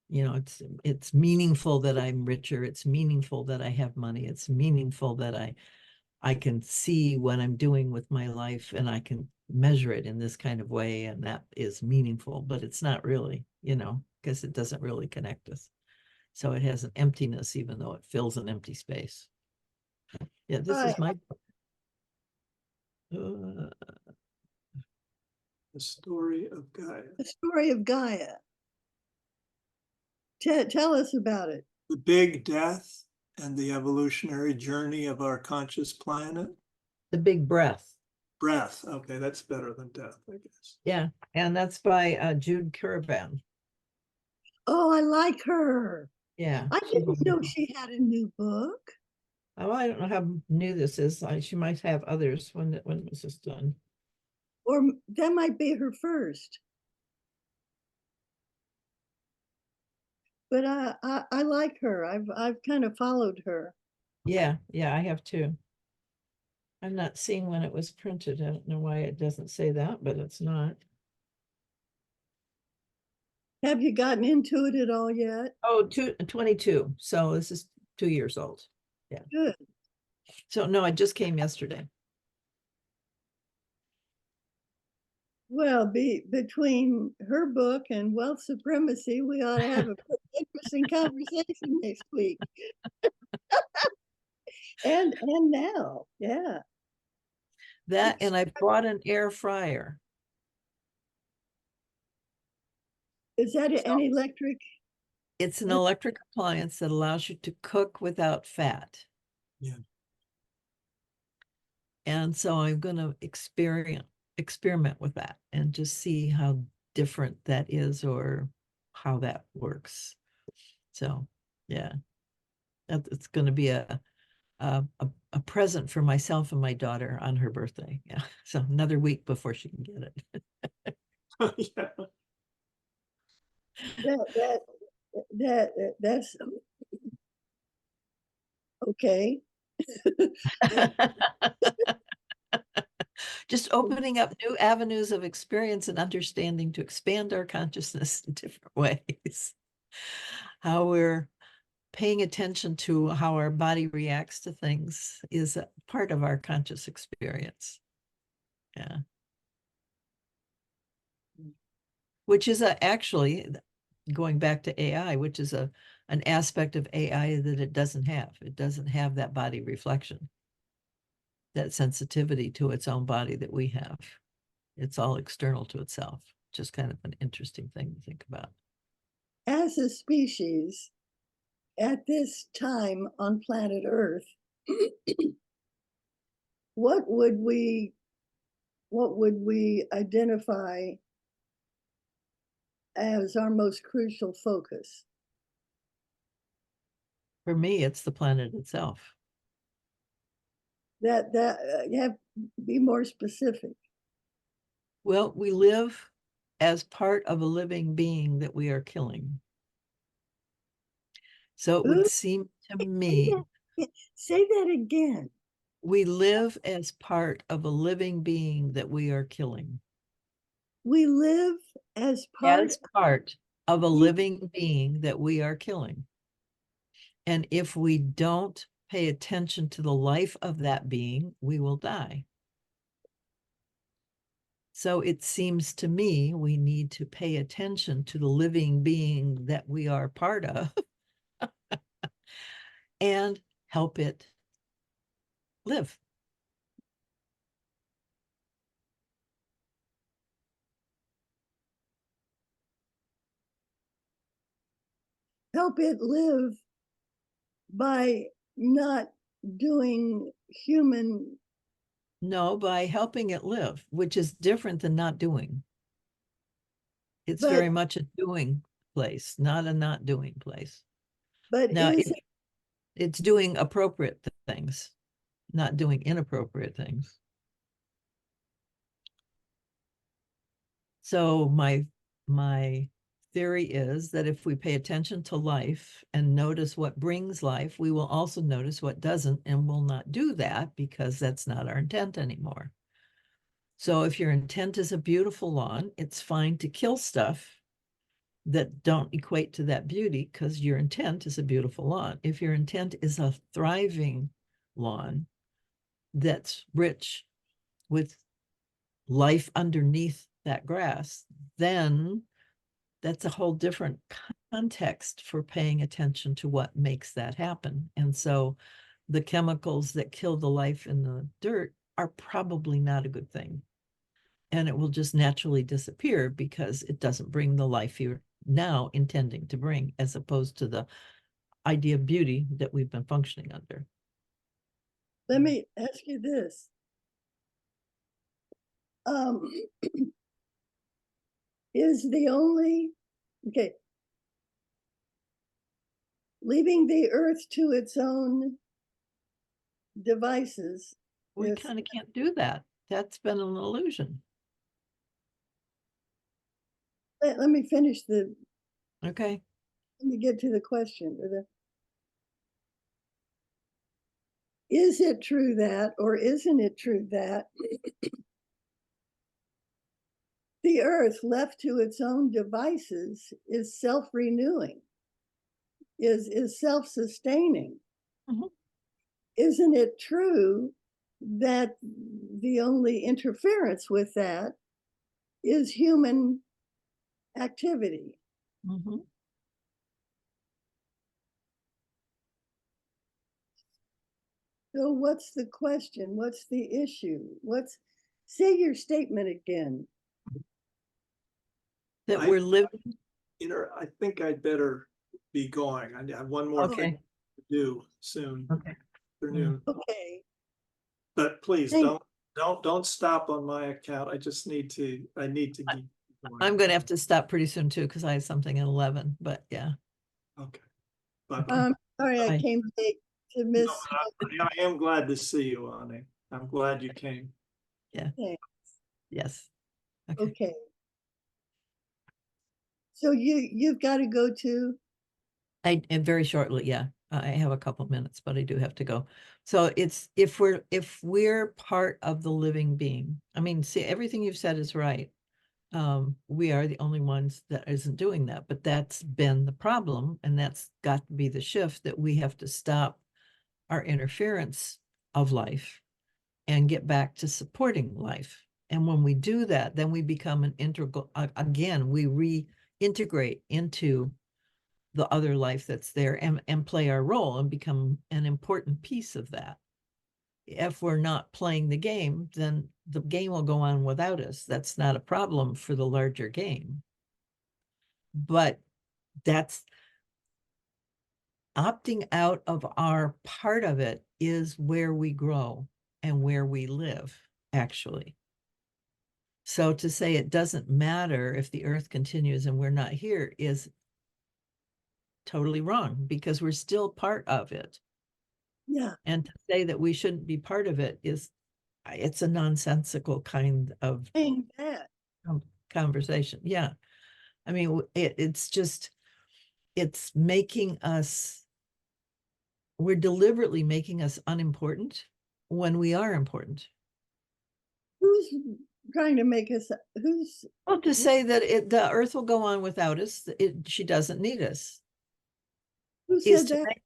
You know, it's meaningful that I'm richer. It's meaningful that I have money. It's meaningful that I can see what I'm doing with my life and I can measure it in this kind of way. And that is meaningful, but it's not really, because it doesn't really connect us. So it has an emptiness, even though it fills an empty space. Yeah, this is my The story of Gaia. The story of Gaia. Tell us about it. The big death and the evolutionary journey of our conscious planet. the big breath. Breath. Okay, that's better than death, I guess. Yeah, and that's by Jude Currivan. Oh, I like her. Yeah, I she's didn't know wonderful. she had a new book. Oh, I don't know how new this is. She might have others. When was this done? Or that might be her first. But I like her. I've kind of followed her. Yeah, I have too. I'm not seeing when it was printed. I don't know why it doesn't say that, but it's not. Have you gotten into it at all yet? Oh, 22. So this is 2 years old. Yeah. Good. So no, it just came yesterday. Well, between her book and wealth supremacy, we ought to have a interesting conversation next week. and now, yeah. That and I bought an air fryer. Is that an electric? It's an electric appliance that allows you to cook without fat. Yeah. And so I'm going to experiment with that and just see how different that is or how that works. So yeah, it's going to be a present for myself and my daughter on her birthday. Yeah. So another week before she can get it. Yeah. That's okay. Just opening up new avenues of experience and understanding to expand our consciousness in different ways. How we're paying attention to how our body reacts to things is a part of our conscious experience. Yeah. Which is actually, going back to AI, which is a an aspect of AI that it doesn't have. It doesn't have that body reflection, that sensitivity to its own body that we have. It's all external to itself. Just kind of an interesting thing to think about. As a species, at this time on planet Earth, what would we identify as our most crucial focus? For me, it's the planet itself. You have to be more specific. Well, we live as part of a living being that we are killing. So it would seem to me, Say that again. we live as part of a living being that we are killing. We live as part of a living being that we are killing. And if we don't pay attention to the life of that being, we will die. So it seems to me we need to pay attention to the living being that we are part of and help it live. help it live by not doing human. No, by helping it live, which is different than not doing. It's But- very much a doing place, not a not doing place. But Now, is it's doing appropriate things, not doing inappropriate things. So my theory is that if we pay attention to life and notice what brings life, we will also notice what doesn't, and will not do that because that's not our intent anymore. So if your intent is a beautiful lawn, it's fine to kill stuff that don't equate to that beauty because your intent is a beautiful lawn. If your intent is a thriving lawn that's rich with life underneath that grass, then that's a whole different context for paying attention to what makes that happen. And so the chemicals that kill the life in the dirt are probably not a good thing. And it will just naturally disappear because it doesn't bring the life you're now intending to bring, as opposed to the idea of beauty that we've been functioning under. let me ask you this. Is the only, okay, leaving the earth to its own devices. We kind of can't do that. That's been an illusion. Let me finish Okay. let me get to the question. Is it true that, or isn't it true that the earth left to its own devices is self-renewing, is self-sustaining? Mhm. Isn't it true that the only interference with that is human activity? Mhm. So what's the question? What's the issue? Say your statement again. That I- we're living. I think I'd better be going. I have one more thing Okay. to do soon. Okay. Afternoon. Okay. But please Thank- don't stop on my account. I just need to keep going. I'm going to have to stop pretty soon too, because I have something at 11, but yeah. Okay. But Sorry, I Bye. came late to miss. I am glad to see you, Ani. I'm glad you came. Yeah. Thanks. Yes. Okay. Okay. So you've got to go to. And very shortly, yeah. I have a couple minutes, but I do have to go. So it's if we're part of the living being. I mean, see, everything you've said is right. We are the only ones that isn't doing that, but that's been the problem, and that's got to be the shift, that we have to stop our interference of life and get back to supporting life. And when we do that, then we become an integral, again, we reintegrate into the other life that's there and play our role and become an important piece of that. If we're not playing the game, then the game will go on without us. That's not a problem for the larger game. But that's opting out of our part of it is where we grow and where we live, actually. So to say it doesn't matter if the earth continues and we're not here is totally wrong, because we're still part of it. Yeah. And to say that we shouldn't be part of it it's a nonsensical kind of Saying that. conversation. Yeah. I mean, it's making us, we're deliberately making us unimportant when we are important. Who's trying to make us, who's, Well, to say that the earth will go on without us, she doesn't need us. who Is said to that? make,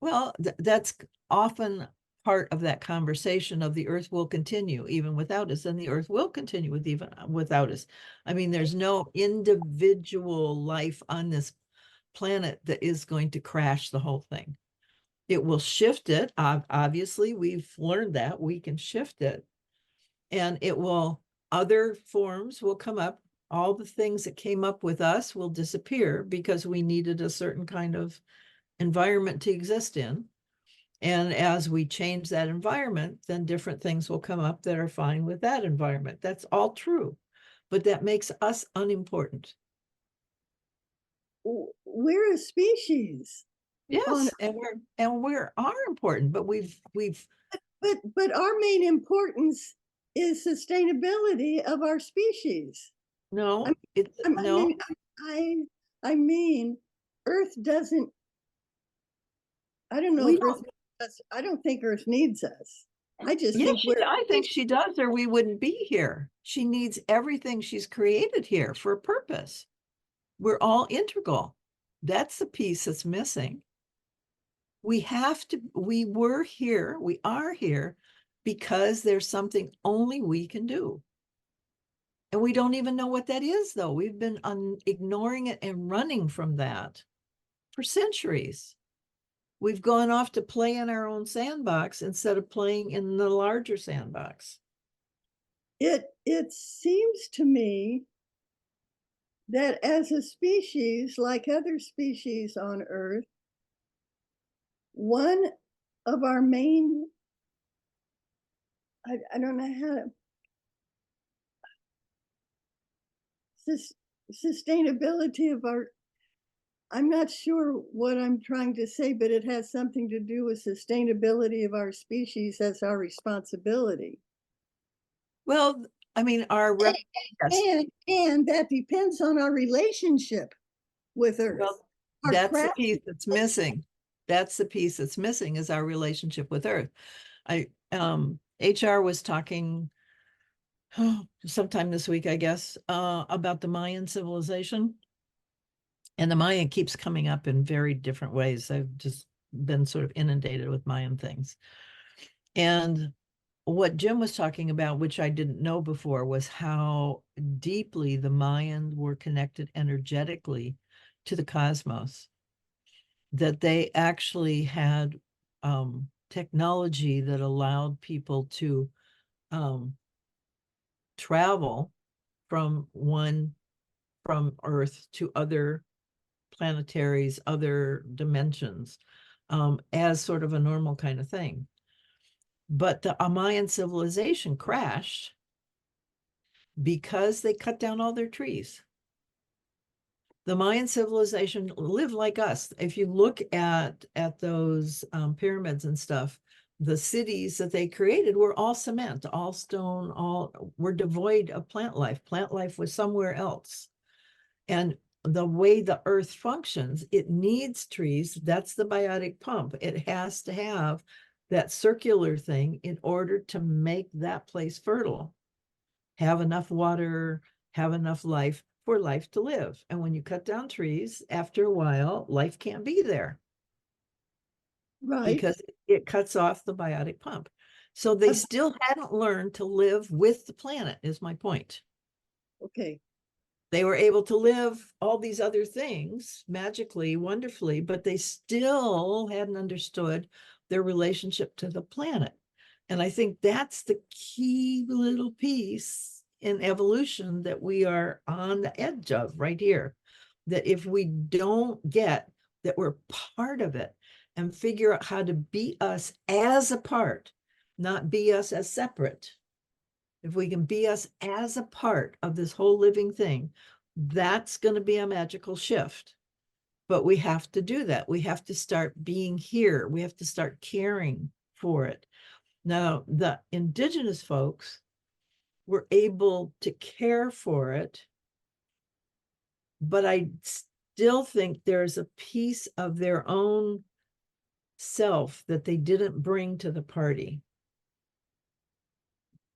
well, that's often part of that conversation of the earth will continue even without us, and the earth will continue even without us. I mean, there's no individual life on this planet that is going to crash the whole thing. It will shift it. Obviously, we've learned that we can shift it, and other forms will come up. All the things that came up with us will disappear because we needed a certain kind of environment to exist in. And as we change that environment, then different things will come up that are fine with that environment. That's all true, but that makes us unimportant. We're a species. Yes, and we are important, but we've But our main importance is sustainability of our species. no, I it's no. I mean, Earth doesn't, I don't know We if Earth don't. needs us. I don't think Earth needs us. I just Yes, think I think she does, or we wouldn't be here. She needs everything she's created here for a purpose. We're all integral. That's the piece that's missing. We are here because there's something only we can do. And we don't even know what that is, though. We've been ignoring it and running from that for centuries. We've gone off to play in our own sandbox instead of playing in the larger sandbox. it seems to me that as a species, like other species on Earth, one of our main, I don't know how to, sustainability of our, I'm not sure what I'm trying to say, but it has something to do with sustainability of our species as our responsibility. Well, I mean, And that depends on our relationship with Earth. well, that's the piece that's missing. That's the piece that's missing is our relationship with Earth. HR was talking sometime this week, I guess, about the Mayan civilization. And the Mayan keeps coming up in very different ways. I've just been sort of inundated with Mayan things. And what Jim was talking about, which I didn't know before, was how deeply the Mayans were connected energetically to the cosmos, that they actually had technology that allowed people to travel from Earth to other planetaries, other dimensions, as sort of a normal kind of thing. But the Mayan civilization crashed because they cut down all their trees. The Mayan civilization lived like us. If you look at those pyramids and stuff, the cities that they created were all cement, all stone, all were devoid of plant life. Plant life was somewhere else. And the way the earth functions, it needs trees. That's the biotic pump. It has to have that circular thing in order to make that place fertile, have enough water, have enough life for life to live. And when you cut down trees, after a while, life can't be there. Right. Because it cuts off the biotic pump. So they still hadn't learned to live with the planet, is my point. Okay. They were able to live all these other things magically, wonderfully, but they still hadn't understood their relationship to the planet. And I think that's the key little piece in evolution that we are on the edge of right here. That if we don't get that we're part of it and figure out how to be us as a part, not be us as separate. If we can be us as a part of this whole living thing, that's going to be a magical shift. But we have to do that. We have to start being here. We have to start caring for it. Now, the indigenous folks were able to care for it, but I still think there's a piece of their own self that they didn't bring to the party,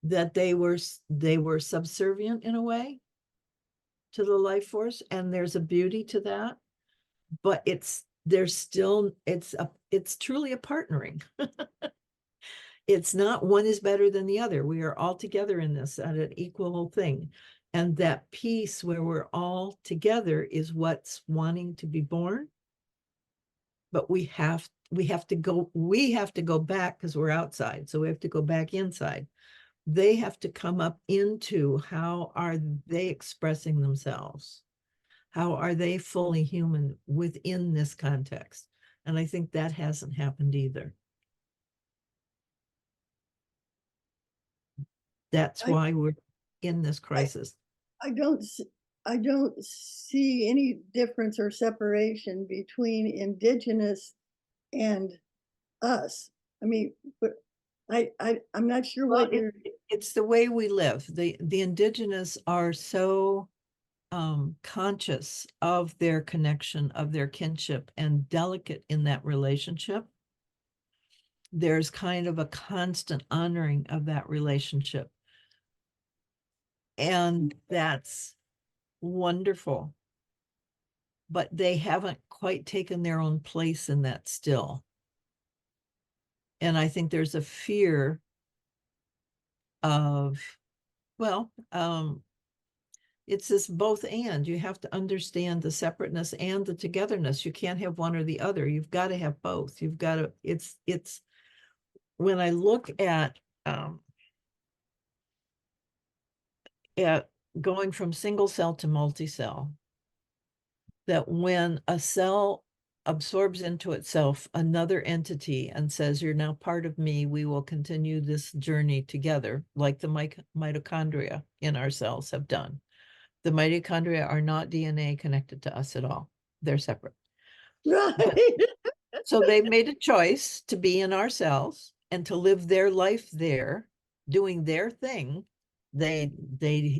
that they were subservient in a way to the life force, and there's a beauty to that, but it's truly a partnering. It's not one is better than the other. We are all together in this at an equal thing. And that piece where we're all together is what's wanting to be born. But we have to go back because we're outside. So we have to go back inside. They have to come up into how are they expressing themselves? How are they fully human within this context? And I think that hasn't happened either. That's why we're in this crisis. I don't see any difference or separation between indigenous and us. I mean, but I'm not sure what you're. It's the way we live. The indigenous are so conscious of their connection, of their kinship, and delicate in that relationship. There's kind of a constant honoring of that relationship. And that's wonderful. But they haven't quite taken their own place in that still. And I think there's a fear of, it's this both and. You have to understand the separateness and the togetherness. You can't have one or the other. You've got to have both. You've got to, it's when I look at going from single cell to multi-cell, that when a cell absorbs into itself another entity and says, you're now part of me, we will continue this journey together, like the mitochondria in our cells have done. The mitochondria are not DNA connected to us at all. They're separate. Right. So they made a choice to be in our cells and to live their life there, doing their thing. They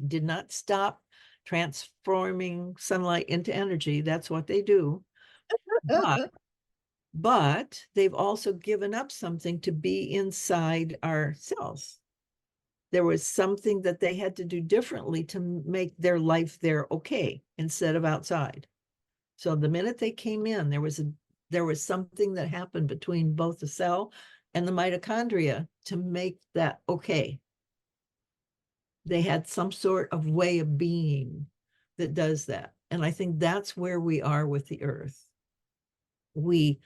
did not stop transforming sunlight into energy. That's what they do. But they've also given up something to be inside our cells. There was something that they had to do differently to make their life there okay instead of outside. So the minute they came in, there was something that happened between both the cell and the mitochondria to make that okay. They had some sort of way of being that does that. And I think that's where we are with the earth. We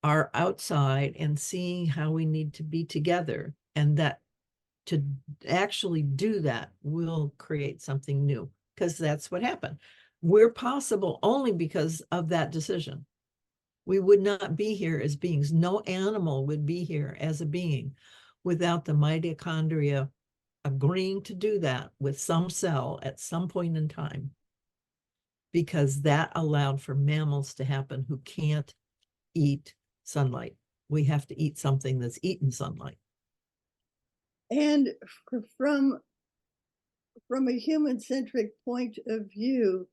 are outside and seeing how we need to be together, and that to actually do that will create something new, because that's what happened. We're possible only because of that decision. We would not be here as beings. No animal would be here as a being without the mitochondria agreeing to do that with some cell at some point in time, because that allowed for mammals to happen who can't eat sunlight. We have to eat something that's eaten sunlight. And from a human-centric point of view,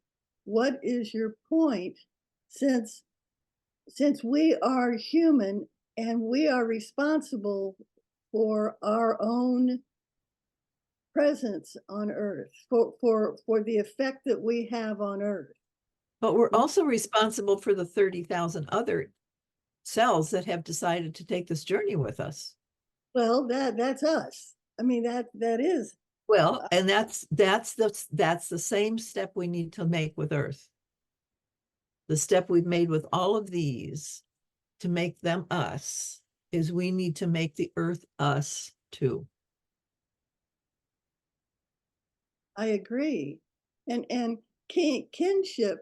what is your point, since we are human and we are responsible for our own presence on Earth, for the effect that we have on Earth? But we're also responsible for the 30,000 other cells that have decided to take this journey with us. Well, that's us. I mean, that is Well, and that's the same step we need to make with Earth. The step we've made with all of these to make them us is we need to make the Earth us too. I agree. And kinship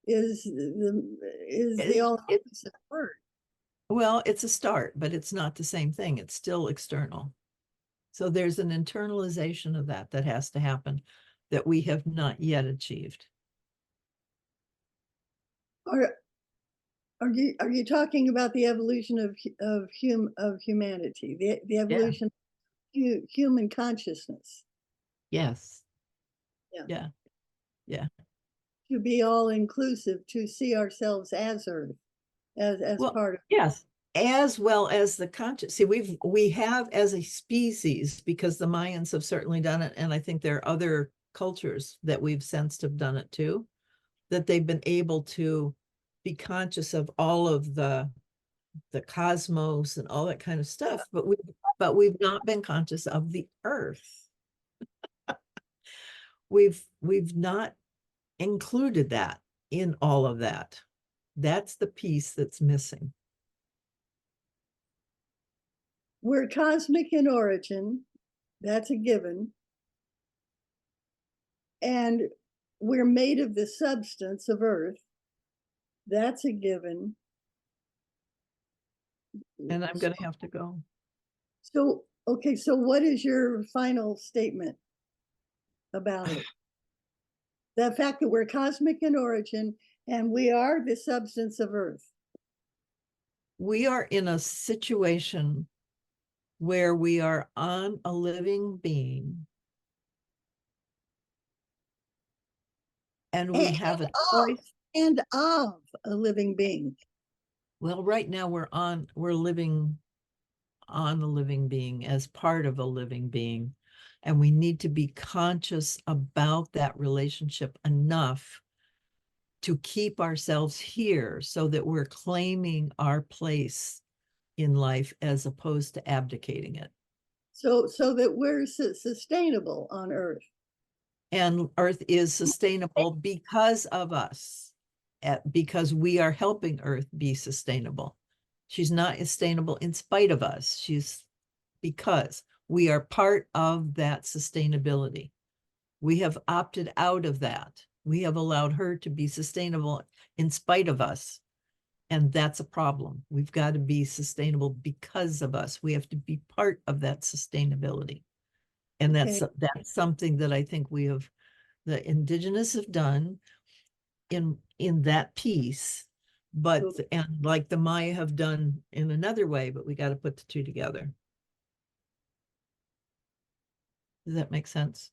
is the all opposite word. Well, it's a start, but it's not the same thing. It's still external. So there's an internalization of that has to happen that we have not yet achieved. Are you talking about the evolution of humanity, the evolution of human consciousness? Yes. Yeah. Yeah. To be all inclusive, to see ourselves as Earth, as Well, part of. yes, as well as the conscious. See, we have as a species, because the Mayans have certainly done it, and I think there are other cultures that we've sensed have done it too, that they've been able to be conscious of all of the cosmos and all that kind of stuff, but we've not been conscious of the Earth. We've not included that in all of that. That's the piece that's missing. We're cosmic in origin, that's a given. And we're made of the substance of Earth, that's a given. And I'm going to have to go. So, okay, so what is your final statement about it? The fact that we're cosmic in origin and we are the substance of Earth. We are in a situation where we are on a living being, and we have a choice. And of a living being. Well, right now we're living on a living being as part of a living being, and we need to be conscious about that relationship enough to keep ourselves here so that we're claiming our place in life as opposed to abdicating it. So that we're sustainable on Earth. And Earth is sustainable because of us, because we are helping Earth be sustainable. She's not sustainable in spite of us. She's because we are part of that sustainability. We have opted out of that. We have allowed her to be sustainable in spite of us. And that's a problem. We've got to be sustainable because of us. We have to be part of that sustainability. And Okay. that's something that I think the indigenous have done in that piece, but and like the Maya have done in another way, but we got to put the two together. Does that make sense?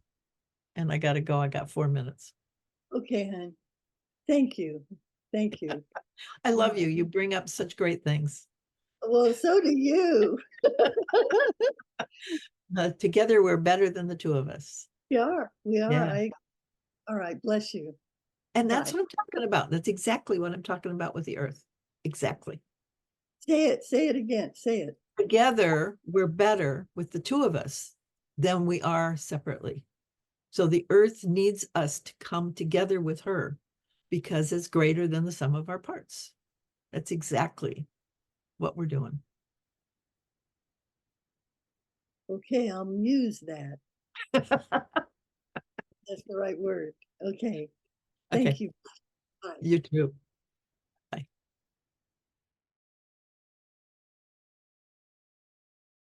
And I got to go. I got 4 minutes. Okay, hon. Thank you. Thank you. I love you. You bring up such great things. Well, so do you. Together, we're better than the two of us. We are. Yeah. All right. Bless you. And that's Bye. what I'm talking about. That's exactly what I'm talking about with the Earth. Exactly. Say it. Say it again. Say it. Together, we're better with the two of us than we are separately. So the Earth needs us to come together with her because it's greater than the sum of our parts. That's exactly what we're doing. Okay, I'll muse that. That's the right word. Okay. Thank you. Bye. You too.